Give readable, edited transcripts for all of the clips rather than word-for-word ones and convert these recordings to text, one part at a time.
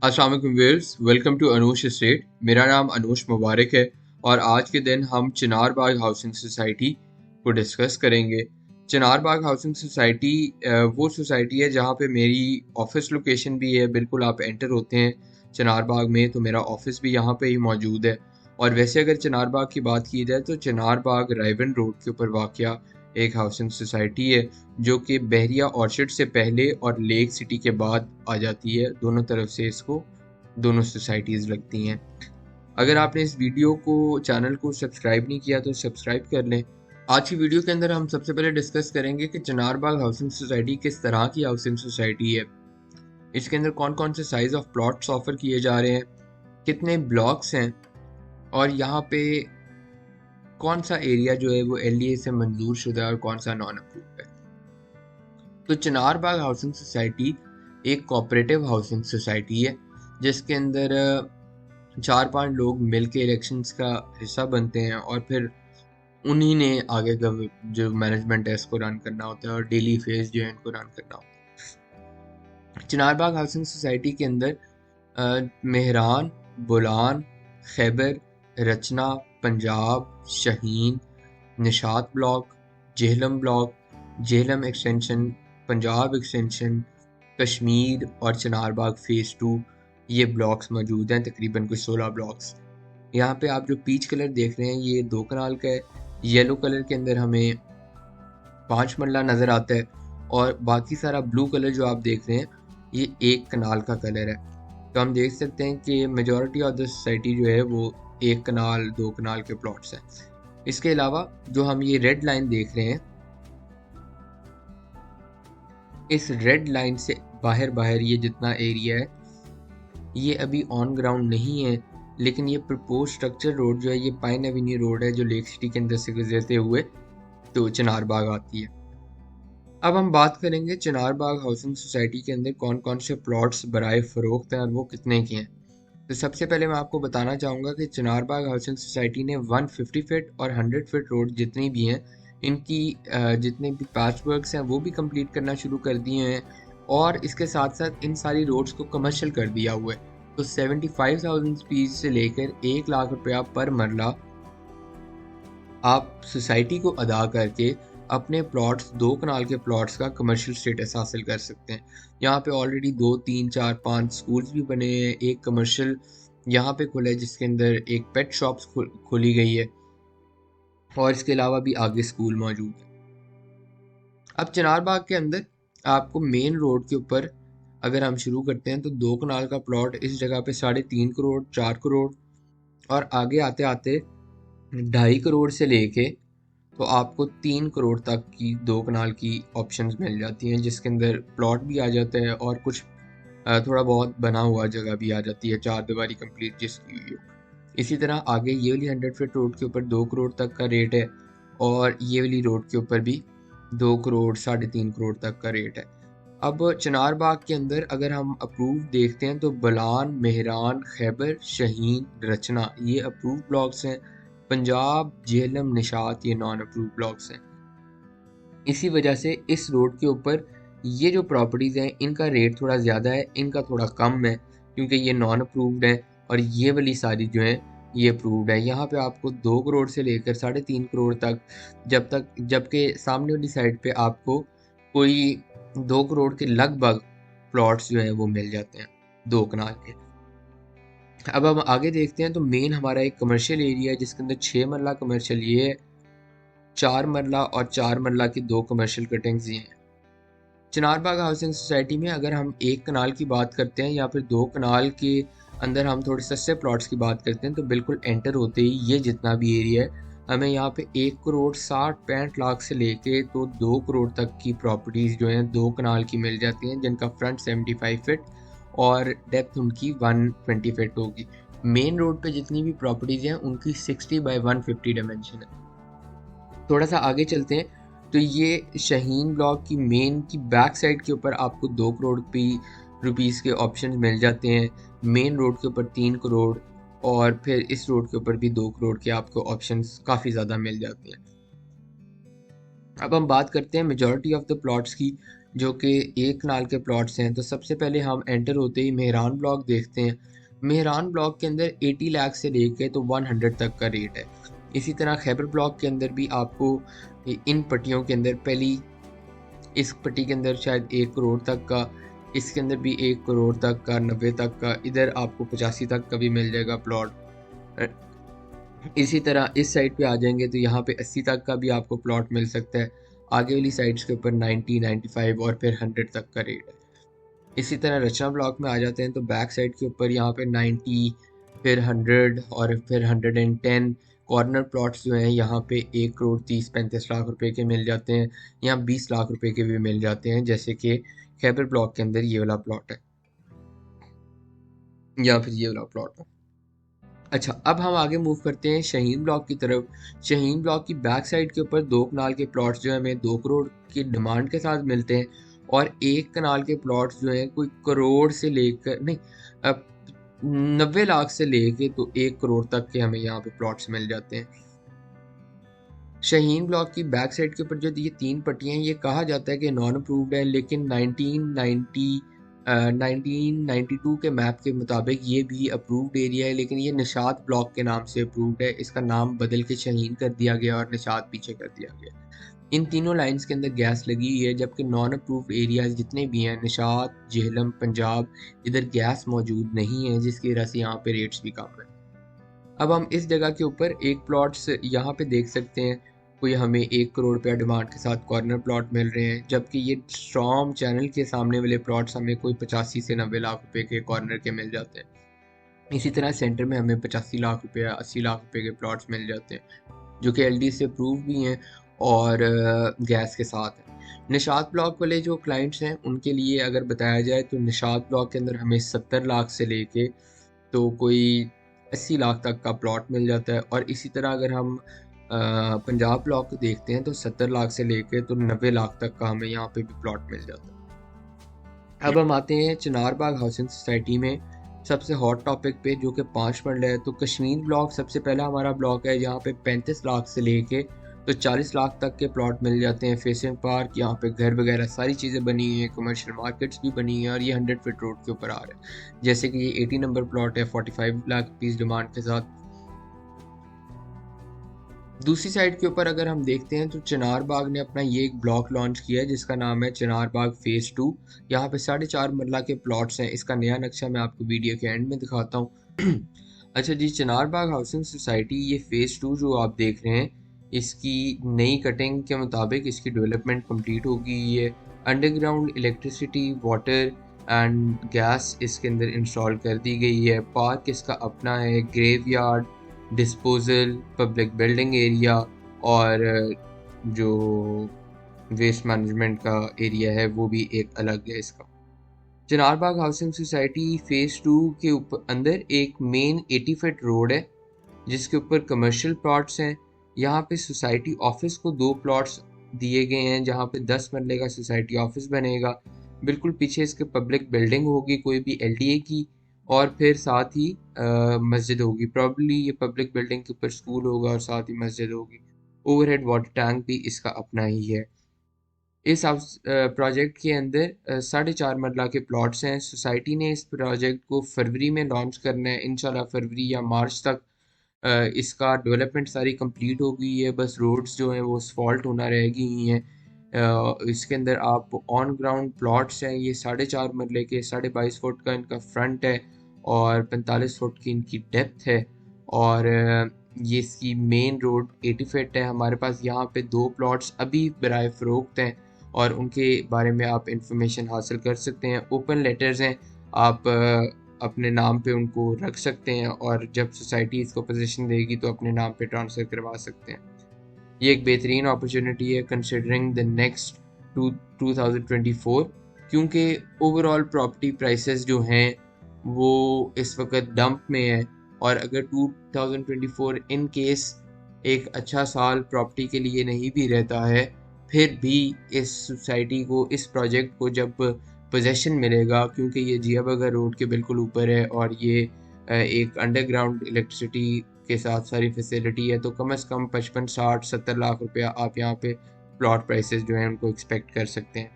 अस्सलाम वालेकुम viewers, welcome to Anoosh estate. मेरा नाम अनूश मुबारक है और आज के दिन हम चिनार बाग हाउसिंग सोसाइटी को डिस्कस करेंगे। चिनार बाग हाउसिंग सोसाइटी वो सोसाइटी है जहाँ पे मेरी ऑफिस लोकेशन भी है। बिल्कुल आप एंटर होते हैं चिनार बाग में तो मेरा ऑफिस भी यहाँ पे ही मौजूद है। और वैसे अगर चिनार बाग की बात की जाए तो चिनार बाग रायवन रोड के ऊपर वाक़या एक हाउसिंग सोसाइटी है जो कि बहरिया ऑर्चिड से पहले और लेक सिटी के बाद आ जाती है। दोनों तरफ से इसको दोनों सोसाइटीज़ लगती हैं। अगर आपने इस वीडियो को चैनल को सब्सक्राइब नहीं किया तो सब्सक्राइब कर लें। आज की वीडियो के अंदर हम सबसे पहले डिस्कस करेंगे कि चिनार बाग हाउसिंग सोसाइटी किस तरह की हाउसिंग सोसाइटी है, इसके अंदर कौन कौन से साइज ऑफ प्लॉट्स ऑफर किए जा रहे हैं, कितने ब्लॉक्स हैं और यहाँ पे कौन सा एरिया जो है वो LDA से मंजूर शुदा है और कौन सा नॉन अप्रूव्ड है। तो चिनार बाग हाउसिंग सोसाइटी एक कोऑपरेटिव हाउसिंग सोसाइटी है जिसके अंदर 4-5 लोग मिलके इलेक्शंस का हिस्सा बनते हैं और फिर उन्हीं ने आगे का जो मैनेजमेंट है इसको रन करना होता है और डेली फेस जो है इनको रन करना होता है। चिनार बाग हाउसिंग सोसाइटी के अंदर Mehran, Bolan, Khyber, Rachna, Punjab, Shaheen, Nishat block, Jhelum block, Jhelum extension, Punjab extension, Kashmir और चिनार बाग फेज़ 2 ये ब्लॉक्स मौजूद हैं। तकरीबन कुछ 16 ब्लॉक्स। यहाँ पे आप जो पीच कलर देख रहे हैं ये 2 कनाल का है। येलो कलर के अंदर हमें 5 मरला नज़र आता है और बाकी सारा ब्लू कलर जो आप देख रहे हैं ये 1 कनाल का कलर है। तो हम देख सकते हैं कि मेजॉरिटी ऑफ द सोसाइटी जो है वो 1 कनाल 2 कनाल के प्लॉट्स हैं। इसके अलावा जो हम ये रेड लाइन देख रहे हैं, इस रेड लाइन से बाहर बाहर ये जितना एरिया है ये अभी ऑन ग्राउंड नहीं है, लेकिन ये प्रपोज स्ट्रक्चर रोड जो है ये पाइन एवेन्यू रोड है जो लेक सिटी के अंदर से गुजरते हुए तो चिनार बाग आती है। अब हम बात करेंगे चिनार बाग हाउसिंग सोसाइटी के अंदर कौन कौन से प्लॉट्स बराए फ़रोख्त हैं और वो कितने के हैं। तो सबसे पहले मैं आपको बताना चाहूँगा कि चिनार बाग हाउसिंग सोसाइटी ने 150 फीट और 100 फीट रोड जितनी भी हैं इनकी जितने भी पैच वर्क्स हैं वो भी कंप्लीट करना शुरू कर दिए हैं और इसके साथ साथ इन सारी रोड्स को कमर्शियल कर दिया हुआ है। तो 75,000 फीस से लेकर 1 लाख रुपया पर मरला आप सोसाइटी को अदा करके अपने प्लॉट्स 2 कनाल के प्लॉट्स का कमर्शियल स्टेटस हासिल कर सकते हैं। यहाँ पे ऑलरेडी 2, 3, 4, 5 स्कूल्स भी बने हैं। एक कमर्शियल यहाँ पे खुला है जिसके अंदर एक पेट शॉप्स खोली गई है और इसके अलावा भी आगे स्कूल मौजूद है। अब चिनार बाग के अंदर आपको मेन रोड के ऊपर अगर हम शुरू करते हैं तो 2 कनाल का प्लॉट इस जगह पे 3.5 करोड़, 4 करोड़ और आगे आते आते 2.5 करोड़ से लेके तो आपको 3 करोड़ तक की 2 कनाल की ऑप्शंस मिल जाती हैं, जिसके अंदर प्लॉट भी आ जाता है और कुछ थोड़ा बहुत बना हुआ जगह भी आ जाती है, 4 दीवारी कंप्लीट जिसकी हुई हो। इसी तरह आगे ये वाली 100 फीट रोड के ऊपर 2 करोड़ तक का रेट है और ये वाली रोड के ऊपर भी 2 करोड़ 3.5 करोड़ तक का रेट है। अब चिनार बाग के अंदर अगर हम अप्रूव देखते हैं तो बलान, मेहरान, खैबर, शहीन, रचना ये अप्रूव ब्लॉक्स हैं। पंजाब, जेहलम, निशात ये नॉन अप्रूव ब्लॉक्स हैं। इसी वजह से इस रोड के ऊपर ये जो प्रॉपर्टीज़ हैं इनका रेट थोड़ा ज़्यादा है, इनका थोड़ा कम है क्योंकि ये नॉन अप्रूव्ड है और ये वाली सारी जो है ये अप्रूव्ड है। यहाँ पे आपको 2 करोड़ से लेकर 3.5 करोड़ तक जबकि सामने वाली साइड पे आपको कोई 2 करोड़ के लगभग प्लॉट्स जो हैं वो मिल जाते हैं 2 कनाल के। अब हम आगे देखते हैं तो मेन हमारा एक कमर्शियल एरिया है जिसके अंदर 6 मरला कमर्शियल ये है, 4 मरला और 4 मरला की 2 कमर्शियल कटिंग्स ये हैं। चिनार बाग हाउसिंग सोसाइटी में अगर हम 1 कनाल की बात करते हैं या फिर 2 कनाल के अंदर हम थोड़े सस्ते प्लॉट्स की बात करते हैं तो बिल्कुल एंटर होते ही ये जितना भी एरिया है हमें यहाँ पे 1 करोड़ 60-65 लाख से लेके तो 2 करोड़ तक की प्रॉपर्टीज़ जो हैं 2 कनाल की मिल जाती हैं, जिनका फ्रंट 75 फीट और डेप्थ उनकी 120 फीट होगी। मेन रोड पे जितनी भी प्रॉपर्टीज़ हैं उनकी 60 बाय 150 डायमेंशन है। थोड़ा सा आगे चलते हैं तो ये शहीन ब्लॉक की मेन की बैक साइड के ऊपर आपको 2 करोड़ रुपीज़ के ऑप्शन मिल जाते हैं। मेन रोड के ऊपर 3 करोड़ और फिर इस रोड के ऊपर भी 2 करोड़ के आपको ऑप्शंस काफ़ी ज़्यादा मिल जाते हैं। अब हम बात करते हैं मेजॉरिटी ऑफ द प्लॉट्स की। जो कि 1 कनाल के प्लॉट्स हैं। तो सबसे पहले हम एंटर होते ही मेहरान ब्लॉक देखते हैं। मेहरान ब्लॉक के अंदर 80 लाख से लेके तो 100 तक का रेट है। इसी तरह खैबर ब्लॉक के अंदर भी आपको इन पट्टियों के अंदर पहली इस पट्टी के अंदर शायद 1 करोड़ तक का, इसके अंदर भी 1 करोड़ तक का, 90 तक का, इधर आपको 85 तक का भी मिल जाएगा प्लॉट। इसी तरह इस साइड पे आ जाएंगे तो यहाँ पे 80 तक का भी आपको प्लॉट मिल सकता है। आगे वाली साइड्स के ऊपर 90, 95 और फिर 100 तक का रेट है। इसी तरह रचना ब्लॉक में आ जाते हैं तो बैक साइड के ऊपर यहाँ पे 90, फिर 100 और फिर 110 कॉर्नर प्लॉट्स जो हैं यहाँ पे 1 करोड़ 30-35 लाख रुपए के मिल जाते हैं। यहाँ 20 लाख रुपए के भी मिल जाते हैं, जैसे कि खैबर ब्लॉक के अंदर ये वाला प्लॉट है या फिर ये वाला प्लॉट है। अच्छा, अब हम आगे मूव करते हैं शाहीन ब्लॉक की तरफ। शाहीन ब्लॉक की बैक साइड के ऊपर 2 कनाल के प्लॉट्स जो है हमें 2 करोड़ की डिमांड के साथ मिलते हैं, और 1 कनाल के प्लॉट्स जो हैं कोई करोड़ से लेकर नहीं, अब 90 लाख से लेके तो 1 करोड़ तक के हमें यहाँ पे प्लॉट्स मिल जाते हैं। शाहीन ब्लॉक की बैक साइड के ऊपर जो ये 3 पट्टियाँ हैं, ये कहा जाता है कि नॉन अप्रूव्ड है, लेकिन 1992 के मैप के मुताबिक ये भी अप्रूव्ड एरिया है, लेकिन ये निशात ब्लॉक के नाम से अप्रूव्ड है। इसका नाम बदल के शाहीन कर दिया गया और निशात पीछे कर दिया गया। इन तीनों लाइंस के अंदर गैस लगी हुई है, जबकि नॉन अप्रूव्ड एरियाज जितने भी हैं, निशात, जेहलम, पंजाब, इधर गैस मौजूद नहीं है, जिसकी वजह से यहाँ पे रेट्स भी कम है। अब हम इस जगह के ऊपर एक प्लॉट्स यहाँ पे देख सकते हैं, कोई हमें 1 करोड़ रुपया डिमांड के साथ कॉर्नर प्लॉट मिल रहे हैं, जबकि ये स्ट्रॉम चैनल के सामने वाले प्लॉट्स हमें कोई 85 से 90 लाख रुपए के कॉर्नर के मिल जाते हैं। इसी तरह सेंटर में हमें 85 लाख रुपये 80 लाख रुपए के प्लॉट्स मिल जाते हैं, जो कि एलडी से अप्रूव भी हैं और गैस के साथ हैं। निशात ब्लॉक वाले जो क्लाइंट्स हैं उनके लिए अगर बताया जाए तो निशात ब्लॉक के अंदर हमें 70 लाख से लेके तो कोई 80 लाख तक का प्लॉट मिल जाता है, और इसी तरह अगर हम पंजाब ब्लॉक को देखते हैं तो 70 लाख से लेके तो 90 लाख तक का हमें यहाँ पे भी प्लॉट मिल जाता है। अब हम आते हैं चिनार बाग हाउसिंग सोसाइटी में सबसे हॉट टॉपिक पे, जो कि 5 मरले है। तो कश्मीर ब्लॉक सबसे पहला हमारा ब्लॉक है, जहाँ पे 35 लाख से लेके तो 40 लाख तक के प्लॉट मिल जाते हैं। फेसिंग पार्क, यहाँ पे घर वगैरह सारी चीज़ें बनी हुई हैं, कमर्शियल मार्केट्स भी बनी हुई हैं, और ये 100 फीट रोड के ऊपर आ रहा है। जैसे कि ये 80 नंबर प्लॉट है 45 लाख रुपीज़ डिमांड के साथ। दूसरी साइड के ऊपर अगर हम देखते हैं तो चिनार बाग ने अपना ये एक ब्लॉक लॉन्च किया है, जिसका नाम है चिनार बाग फेज़ 2। यहाँ पे 4.5 मरला के प्लॉट्स हैं। इसका नया नक्शा मैं आपको वीडियो के एंड में दिखाता हूँ। अच्छा जी, चिनार बाग हाउसिंग सोसाइटी ये फेज़ 2 जो आप देख रहे हैं, इसकी नई कटिंग के मुताबिक इसकी डेवलपमेंट कंप्लीट हो गई है। Underground electricity, water and gas इसके अंदर इंस्टॉल कर दी गई है। पार्क इसका अपना है, graveyard, disposal, public building area और जो वेस्ट मैनेजमेंट का एरिया है वो भी एक अलग है इसका। चिनार बाग हाउसिंग सोसाइटी फेज़ 2 के ऊपर अंदर एक मेन 80 फीट रोड है, जिसके ऊपर कमर्शियल प्लॉट्स हैं। यहाँ पे सोसाइटी ऑफिस को 2 प्लॉट्स दिए गए हैं, जहाँ पे 10 मरले का सोसाइटी ऑफिस बनेगा। बिल्कुल पीछे इसके पब्लिक बिल्डिंग होगी कोई भी एलडीए की, और फिर साथ ही मस्जिद होगी। प्रॉब्ली ये पब्लिक बिल्डिंग के ऊपर स्कूल होगा और साथ ही मस्जिद होगी। ओवरहेड वाटर टैंक भी इसका अपना ही है। इस हाउस प्रोजेक्ट के अंदर 4.5 मरला के प्लॉट्स हैं। सोसाइटी ने इस प्रोजेक्ट को फरवरी में लॉन्च करना है, इंशाल्लाह फरवरी या मार्च तक इसका डेवलपमेंट सारी कंप्लीट हो गई है। बस रोड्स जो हैं वो असफॉल्ट होना रह गई हैं। इसके अंदर आप ऑन ग्राउंड प्लॉट्स हैं, ये 4.5 मरले के 22.5 फुट का इनका फ्रंट है और 45 फुट की इनकी डेप्थ है, और ये इसकी मेन रोड 80 फीट है। हमारे पास यहाँ पे 2 प्लॉट्स अभी बराए फ़रोख्त हैं और उनके बारे में आप इंफॉर्मेशन हासिल कर सकते हैं। ओपन लेटर्स हैं, आप अपने नाम पे उनको रख सकते हैं, और जब सोसाइटी इसको पोजीशन देगी तो अपने नाम पे ट्रांसफ़र करवा सकते हैं। ये एक बेहतरीन अपॉर्चुनिटी है कंसिडरिंग द नेक्स्ट 2024, क्योंकि ओवरऑल प्रॉपर्टी प्राइसेस जो हैं वो इस वक्त डंप में है, और अगर 2024 इन केस एक अच्छा साल प्रॉपर्टी के लिए नहीं भी रहता है, फिर भी इस सोसाइटी को, इस प्रोजेक्ट को जब पोजेसन मिलेगा, क्योंकि ये जिया बगर रोड के बिल्कुल ऊपर है और ये एक अंडरग्राउंड इलेक्ट्रिसिटी के साथ सारी फैसिलिटी है, तो कम से कम 55, 60, 70 लाख रुपया आप यहाँ पे प्लॉट प्राइसेस जो हैं उनको एक्सपेक्ट कर सकते हैं।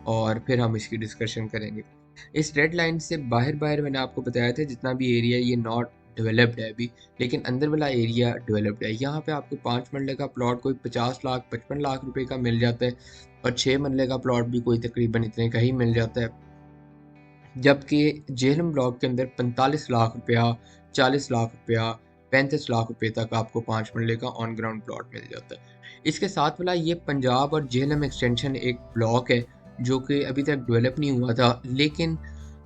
और फिर हम इसकी डिस्कशन करेंगे। इस रेड लाइन से बाहर बाहर मैंने आपको बताया था जितना भी एरिया ये नॉट डेवलप्ड है अभी, लेकिन अंदर वाला एरिया डेवलप्ड है। यहाँ पे आपको 5 मरले का प्लॉट कोई 50 लाख 55 लाख रुपए का मिल जाता है, और 6 मरले का प्लॉट भी कोई तकरीबन इतने का ही मिल जाता है। जबकि जेहलम ब्लॉक के अंदर 45 लाख रुपया, 40 लाख रुपया, 35 लाख रुपए तक आपको 5 मरले का ऑन ग्राउंड प्लॉट मिल जाता है। इसके साथ वाला ये पंजाब और जेहलम एक्सटेंशन एक ब्लॉक है जो कि अभी तक डेवलप नहीं हुआ था, लेकिन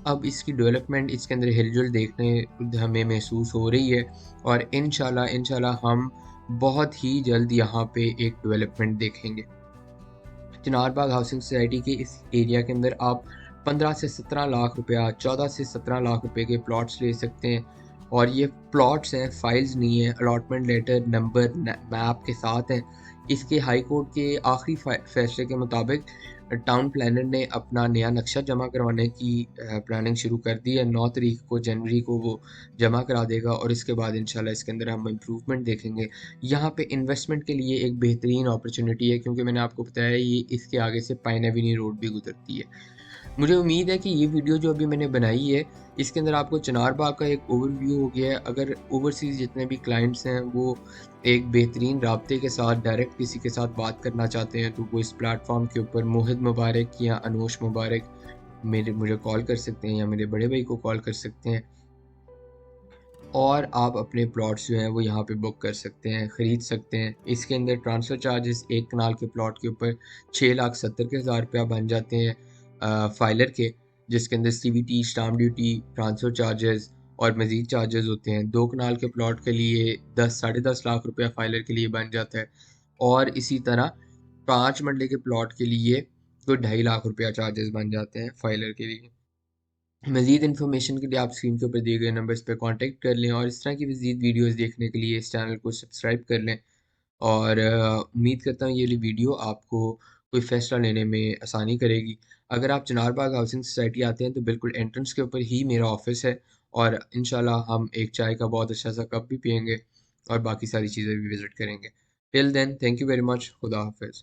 अब इसकी डेवलपमेंट, इसके अंदर हिलजुल देखने हमें महसूस हो रही है, और इंशाल्लाह हम बहुत ही जल्द यहाँ पे एक डेवलपमेंट देखेंगे। चिनार बाग हाउसिंग सोसाइटी के इस एरिया के अंदर आप 15 से 17 लाख रुपया, 14 से 17 लाख रुपए के प्लॉट्स ले सकते हैं। और ये प्लॉट्स हैं, फाइल्स नहीं है, अलॉटमेंट लेटर नंबर मैप के साथ हैं। इसके हाई कोर्ट के आखिरी फैसले के मुताबिक टाउन प्लानर ने अपना नया नक्शा जमा करवाने की प्लानिंग शुरू कर दी है। 9 तारीख को जनवरी को वो जमा करा देगा, और इसके बाद इंशाल्लाह इसके अंदर हम इम्प्रूवमेंट देखेंगे। यहाँ पे इन्वेस्टमेंट के लिए एक बेहतरीन अपॉर्चुनिटी है, क्योंकि मैंने आपको बताया ये इसके आगे से पाइन एवेन्यू रोड भी गुजरती है। मुझे उम्मीद है कि ये वीडियो जो अभी मैंने बनाई है, इसके अंदर आपको चिनार बाग का एक ओवरव्यू हो गया है। अगर ओवरसीज़ जितने भी क्लाइंट्स हैं वो एक बेहतरीन राब्ते के साथ डायरेक्ट किसी के साथ बात करना चाहते हैं, तो वो इस प्लेटफॉर्म के ऊपर मोहित मुबारक या अनोश मुबारक मुझे कॉल कर सकते हैं, या मेरे बड़े भाई को कॉल कर सकते हैं, और आप अपने प्लॉट्स जो हैं वो यहाँ पे बुक कर सकते हैं, ख़रीद सकते हैं। इसके अंदर ट्रांसफ़र चार्जेस एक कनाल के प्लॉट के ऊपर 6,70,000 रुपया बन जाते हैं फाइलर के, जिसके अंदर CVT, stamp duty, transfer charges और मज़ीद चार्जेस होते हैं। 2 कनाल के प्लॉट के लिए 10 साढ़े 10 लाख रुपया फाइलर के लिए बन जाता है, और इसी तरह 5 मरले के प्लॉट के लिए तो 2.5 लाख रुपया चार्जेस बन जाते हैं फाइलर के लिए। मज़ीद इन्फॉर्मेशन के लिए आप स्क्रीन के ऊपर दिए गए नंबर्स पर कांटेक्ट कर लें, और इस तरह की मज़ीद वीडियोस देखने के लिए इस चैनल को सब्सक्राइब कर लें। और उम्मीद करता हूँ ये वाली वीडियो आपको कोई फ़ैसला लेने में आसानी करेगी। अगर आप चिनार बाग हाउसिंग सोसाइटी आते हैं तो बिल्कुल एंट्रेंस के ऊपर ही मेरा ऑफिस है, और इंशाल्लाह हम एक चाय का बहुत अच्छा सा कप भी पियेंगे और बाकी सारी चीज़ें भी विज़िट करेंगे। Till then, thank you very much. खुदा हाफ़िज़।